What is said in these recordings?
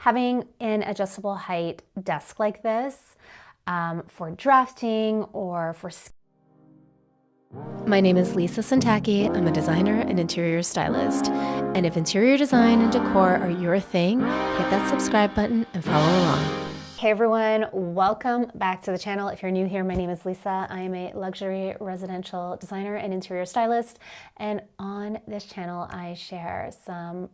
having an adjustable height desk like this for drafting or for... My name is Lisa Santaki. I'm a designer and interior stylist. And if interior design and decor are your thing, hit that subscribe button and follow along. Hey everyone, welcome back to the channel. If you're new here, my name is Lisa. I am a luxury residential designer and interior stylist. And on this channel, I share some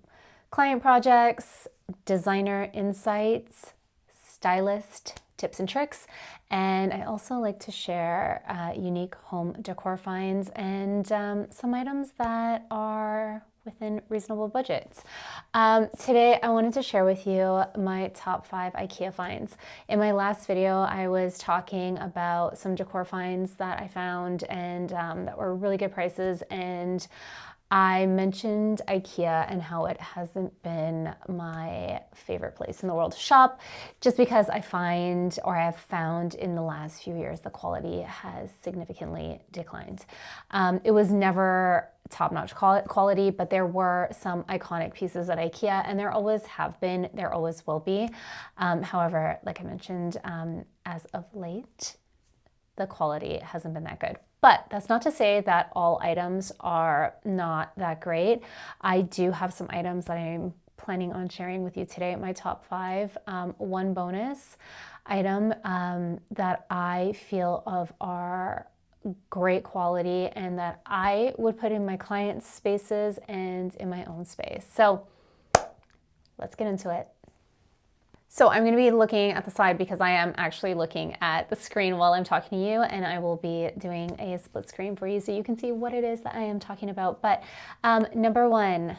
client projects, designer insights, stylist tips and tricks, and I also like to share unique home decor finds and some items that are within reasonable budgets. Today I wanted to share with you my top 5 IKEA finds. In my last video I was talking about some decor finds that I found and that were really good prices, and I mentioned IKEA and how it hasn't been my favorite place in the world to shop, just because I find, or I have found in the last few years, the quality has significantly declined. It was never top-notch quality, but there were some iconic pieces at IKEA, and there always have been, there always will be. However, like I mentioned, as of late, the quality hasn't been that good. But that's not to say that all items are not that great. I do have some items that I'm planning on sharing with you today, my top 5. One bonus item that I feel are great quality and that I would put in my clients' spaces and in my own space. So let's get into it. So I'm going to be looking at the side because I am actually looking at the screen while I'm talking to you, and I will be doing a split screen for you so you can see what it is that I am talking about. But number one,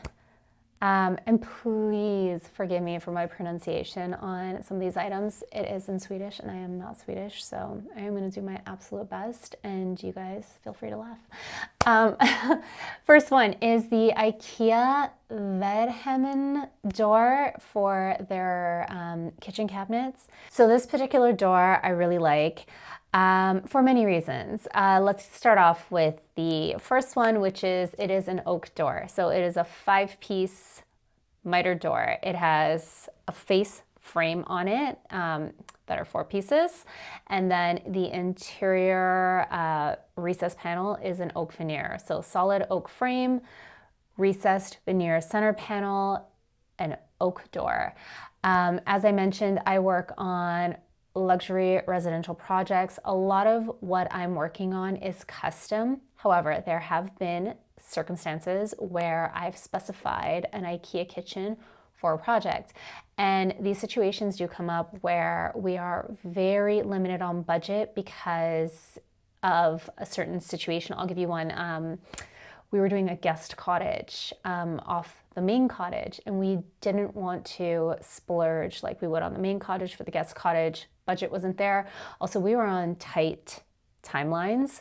and please forgive me for my pronunciation on some of these items. It is in Swedish and I am not Swedish, so I am going to do my absolute best and you guys feel free to laugh. First one is the IKEA Vedhamn door for their kitchen cabinets. So this particular door I really like for many reasons. Let's start off with the first one, which is it is an oak door. So it is a 5-piece miter door. It has a face frame on it that are 4 pieces, and then the interior recess panel is an oak veneer. So solid oak frame, recessed veneer center panel, an oak door. As I mentioned, I work on luxury residential projects. A lot of what I'm working on is custom. However, there have been circumstances where I've specified an IKEA kitchen for a project. And these situations do come up where we are very limited on budget because of a certain situation. I'll give you one. We were doing a guest cottage off the main cottage, and we didn't want to splurge like we would on the main cottage for the guest cottage. Budget wasn't there. Also, we were on tight timelines.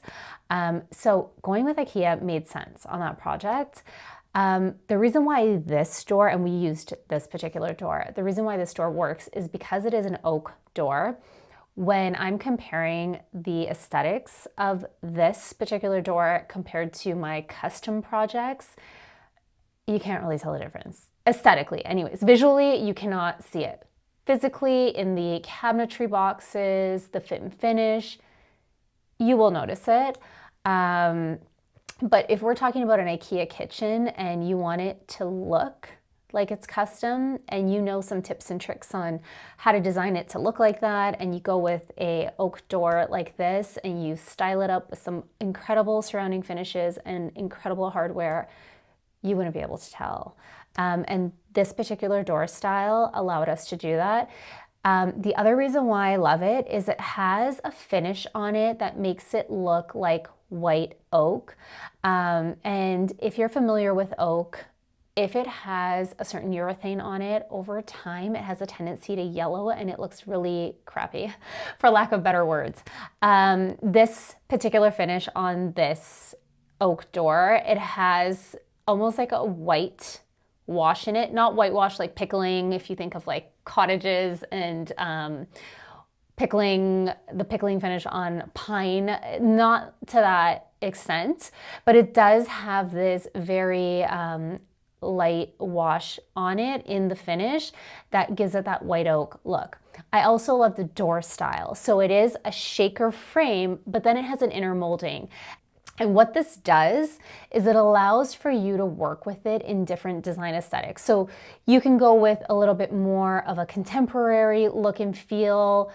So going with IKEA made sense on that project. The reason why this door, and we used this particular door, the reason why this door works is because it is an oak door. When I'm comparing the aesthetics of this particular door compared to my custom projects, you can't really tell the difference. Aesthetically, anyways. Visually, you cannot see it. Physically, in the cabinetry boxes, the fit and finish, you will notice it. But if we're talking about an IKEA kitchen and you want it to look like it's custom and you know some tips and tricks on how to design it to look like that, and you go with a oak door like this and you style it up with some incredible surrounding finishes and incredible hardware, you wouldn't be able to tell. And this particular door style allowed us to do that. The other reason why I love it is it has a finish on it that makes it look like white oak. And if you're familiar with oak, if it has a certain urethane on it, over time it has a tendency to yellow and it looks really crappy, for lack of better words. This particular finish on this oak door, it has almost like a white wash in it, not whitewash like pickling, if you think of like cottages and the pickling finish on pine, not to that extent, but it does have this very light wash on it in the finish that gives it that white oak look. I also love the door style. So it is a shaker frame, but then it has an inner molding. And what this does is it allows for you to work with it in different design aesthetics. So you can go with a little bit more of a contemporary look and feel,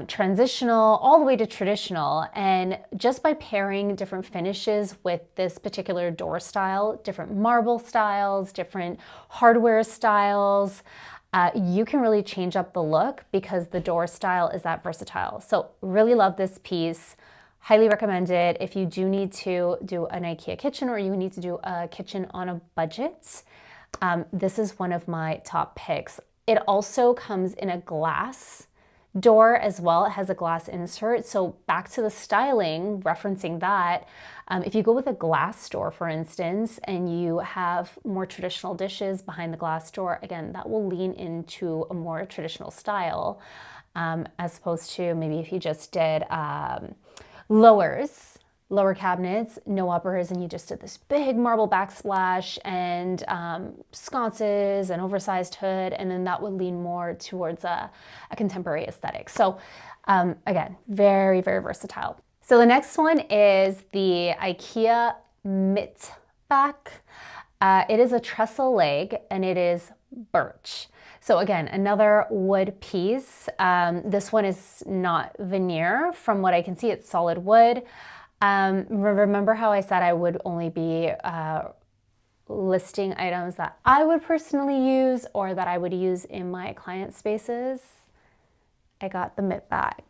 transitional, all the way to traditional. And just by pairing different finishes with this particular door style, different marble styles, different hardware styles, you can really change up the look because the door style is that versatile. So really love this piece. Highly recommend it if you do need to do an IKEA kitchen or you need to do a kitchen on a budget. This is one of my top picks. It also comes in a glass door as well. It has a glass insert. So back to the styling, referencing that, if you go with a glass door, for instance, and you have more traditional dishes behind the glass door, again, that will lean into a more traditional style, as opposed to maybe if you just did lower cabinets, no uppers, and you just did this big marble backsplash and sconces and oversized hood, and then that would lean more towards a contemporary aesthetic. So again, very, very versatile. So the next one is the IKEA Mittback. It is a trestle leg and it is birch. So again, another wood piece. This one is not veneer. From what I can see, it's solid wood. Remember how I said I would only be listing items that I would personally use or that I would use in my client spaces? I got the Mittback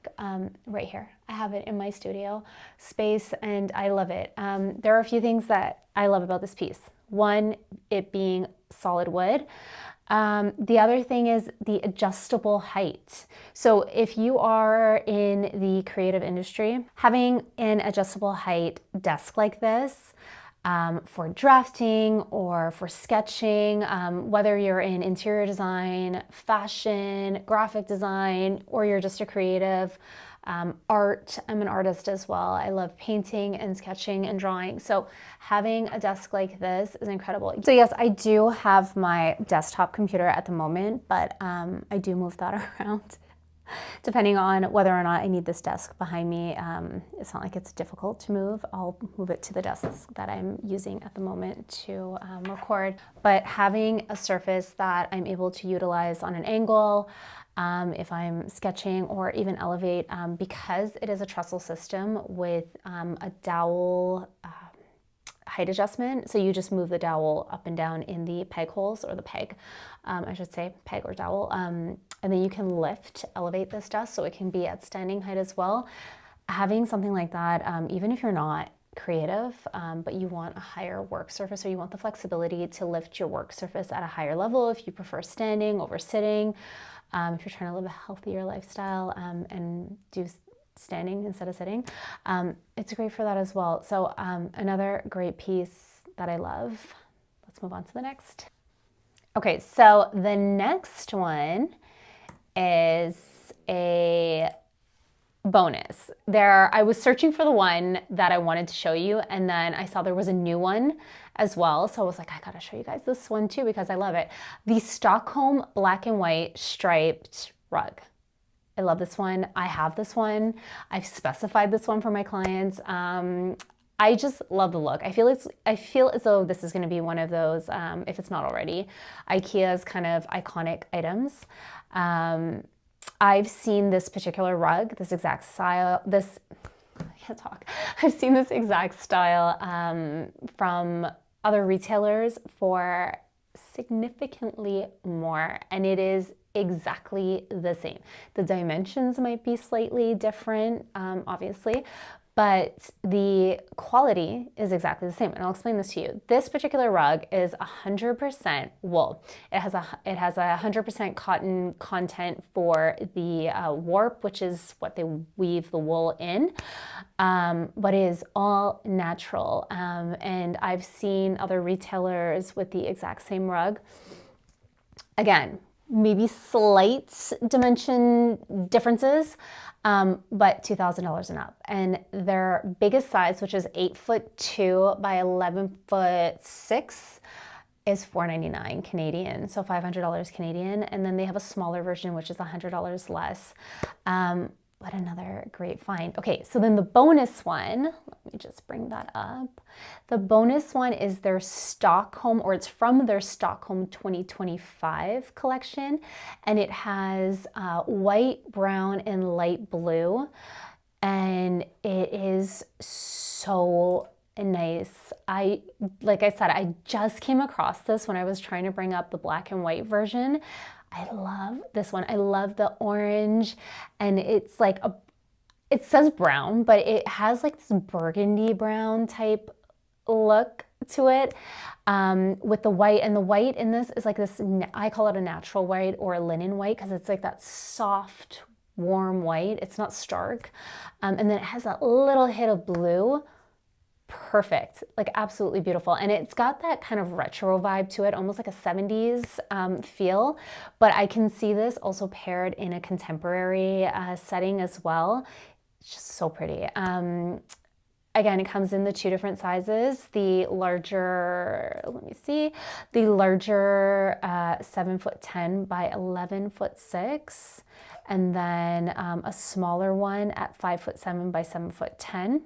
right here. I have it in my studio space and I love it. There are a few things that I love about this piece. One, it being solid wood. The other thing is the adjustable height. So if you are in the creative industry, having an adjustable height desk like this, for drafting or for sketching, whether you're in interior design, fashion, graphic design, or you're just a creative, art. I'm an artist as well. I love painting and sketching and drawing. So having a desk like this is incredible. So yes, I do have my desktop computer at the moment, but I do move that around depending on whether or not I need this desk behind me. It's not like it's difficult to move. I'll move it to the desk that I'm using at the moment to record. But having a surface that I'm able to utilize on an angle, if I'm sketching or even elevate, because it is a trestle system with a dowel height adjustment. So you just move the dowel up and down in the peg holes, or the peg, I should say, peg or dowel. And then you can elevate this desk so it can be at standing height as well. Having something like that, even if you're not creative, but you want a higher work surface, or you want the flexibility to lift your work surface at a higher level, if you prefer standing over sitting, if you're trying to live a healthier lifestyle and do standing instead of sitting, it's great for that as well. So another great piece that I love. Let's move on to the next. Okay, so the next one is a bonus. I was searching for the one that I wanted to show you, and then I saw there was a new one as well. So I was like, I gotta show you guys this one too because I love it. The Stockholm black and white striped rug. I love this one. I have this one. I've specified this one for my clients. I just love the look. I feel as though this is going to be one of those, if it's not already, IKEA's kind of iconic items. I've seen this particular rug, this exact style, I can't talk. I've seen this exact style from other retailers for significantly more, and it is exactly the same. The dimensions might be slightly different, obviously, but the quality is exactly the same. And I'll explain this to you. This particular rug is 100% wool. It has a 100% cotton content for the warp, which is what they weave the wool in, but it is all natural. And I've seen other retailers with the exact same rug. Again, maybe slight dimension differences, but $2,000 and up. And their biggest size, which is 8'2" by 11'6", is $4.99 Canadian, so $500 Canadian. And then they have a smaller version, which is $100 less. But another great find. Okay, so then the bonus one, let me just bring that up. The bonus one is their Stockholm, or it's from their Stockholm 2025 collection. And it has white, brown, and light blue. And it is so nice. Like I said, I just came across this when I was trying to bring up the black and white version. I love this one. I love the orange, and it's like it says brown, but it has like this burgundy brown type look to it, with the white. And the white in this is like this, I call it a natural white or a linen white, because it's like that soft, warm white. It's not stark. And then it has that little hit of blue. Perfect, like absolutely beautiful. And it's got that kind of retro vibe to it, almost like a 70s feel, but I can see this also paired in a contemporary setting as well. It's just so pretty. Again, it comes in the 2 different sizes. The larger, let me see, the larger 7'10" by 11'6", and then a smaller one at 5'7" by 7'10".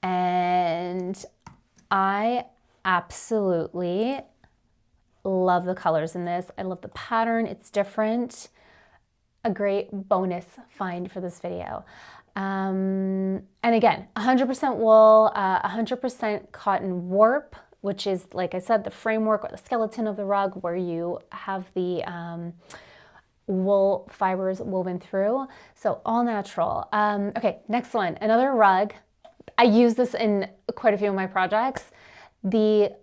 And I absolutely love the colors in this. I love the pattern. It's different. A great bonus find for this video. And again, 100% wool, 100% cotton warp, which is, like I said, the framework or the skeleton of the rug, where you have the wool fibers woven through. So all natural. Okay, next one, another rug. I use this in quite a few of my projects. The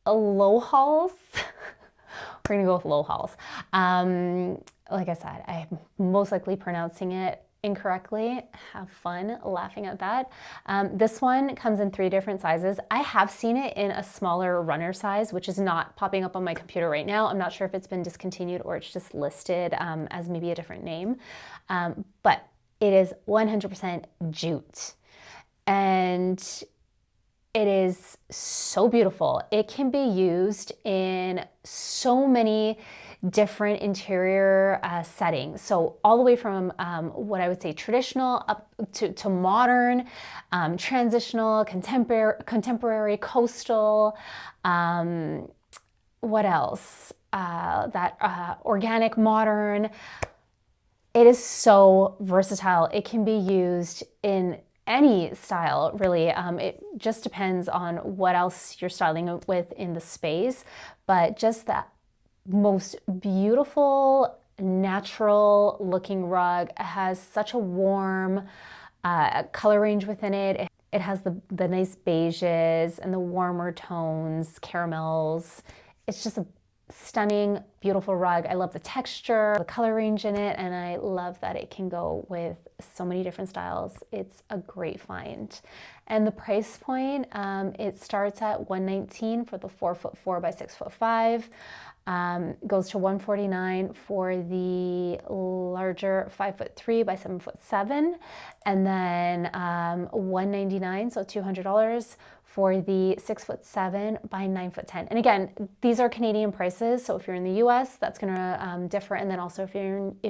Lohals. We're gonna go with Lohals. Like I said, I'm most likely pronouncing it incorrectly. Have fun laughing at that. This one comes in 3 different sizes. I have seen it in a smaller runner size, which is not popping up on my computer right now. I'm not sure if it's been discontinued or it's just listed as maybe a different name. But it is 100% jute. And it is so beautiful. It can be used in so many different interior settings. So all the way from what I would say traditional up to modern, transitional, contemporary, coastal, what else? Organic, modern. It is so versatile. It can be used in any style, really. It just depends on what else you're styling with in the space, but just that most beautiful, natural looking rug. It has such a warm color range within it. It has the nice beiges and the warmer tones, caramels. It's just a stunning, beautiful rug. I love the texture, the color range in it, and I love that it can go with so many different styles. It's a great find. And the price point, it starts at $119 for the 4'4" by 6'5". Goes to $149 for the larger 5'3" by 7'7", and then $199, so $200 for the 6'7" by 9'10". And again, these are Canadian prices, so if you're in the US, that's gonna differ, and then also if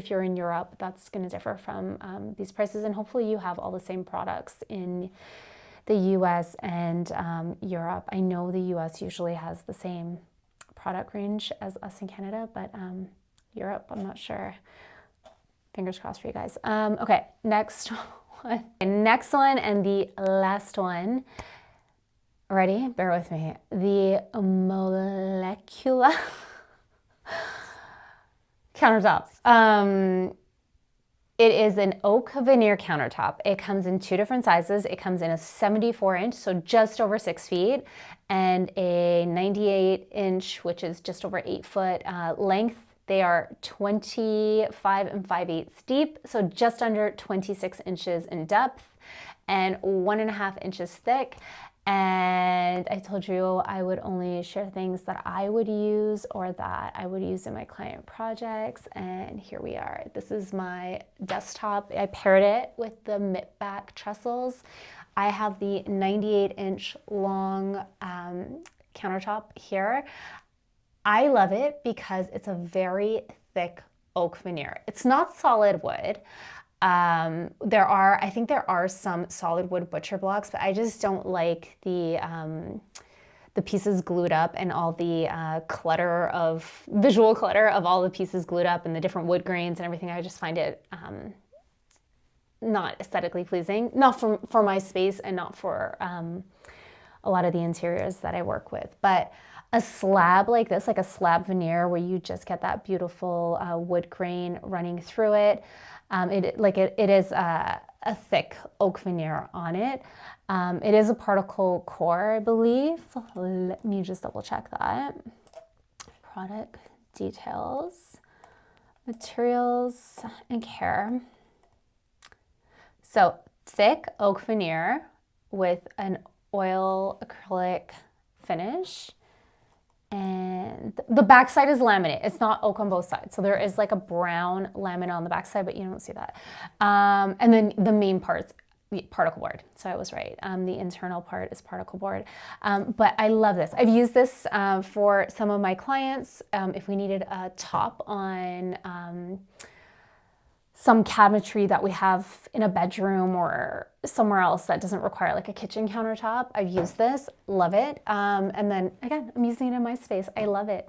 you're in Europe, that's gonna differ from these prices. And hopefully you have all the same products in the US and Europe. I know the US usually has the same product range as us in Canada, but Europe, I'm not sure. Fingers crossed for you guys. Okay, next one. Next one and the last one. Ready? Bear with me. The Möllekulla countertop. It is an oak veneer countertop. It comes in 2 different sizes. It comes in a 74-inch, so just over 6 feet, and a 98-inch, which is just over 8 foot length. They are 25 5/8 deep, so just under 26 inches in depth and 1.5 inches thick. And I told you I would only share things that I would use or that I would use in my client projects. And here we are. This is my desktop. I paired it with the Mittback trestles. I have the 98-inch long countertop here. I love it because it's a very thick oak veneer. It's not solid wood. I think there are some solid wood butcher blocks, but I just don't like the pieces glued up and all the visual clutter of all the pieces glued up and the different wood grains and everything. I just find it not aesthetically pleasing, not for my space and not for a lot of the interiors that I work with. But a slab like this, like a slab veneer where you just get that beautiful wood grain running through it, it is a thick oak veneer on it. It is a particle core, I believe. Let me just double check that. Product details, materials, and care. So thick oak veneer with an oil acrylic finish. And the backside is laminate. It's not oak on both sides. So there is like a brown laminate on the backside, but you don't see that. And then the main part's particle board. So I was right. The internal part is particle board. But I love this. I've used this for some of my clients. If we needed a top on some cabinetry that we have in a bedroom or somewhere else that doesn't require like a kitchen countertop, I've used this, love it. And then again, I'm using it in my space. I love it.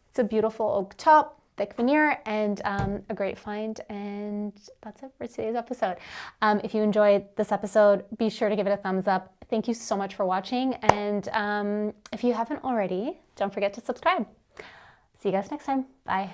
It's a beautiful oak top, thick veneer, and a great find. And that's it for today's episode. If you enjoyed this episode, be sure to give it a thumbs up. Thank you so much for watching. And if you haven't already, don't forget to subscribe. See you guys next time. Bye.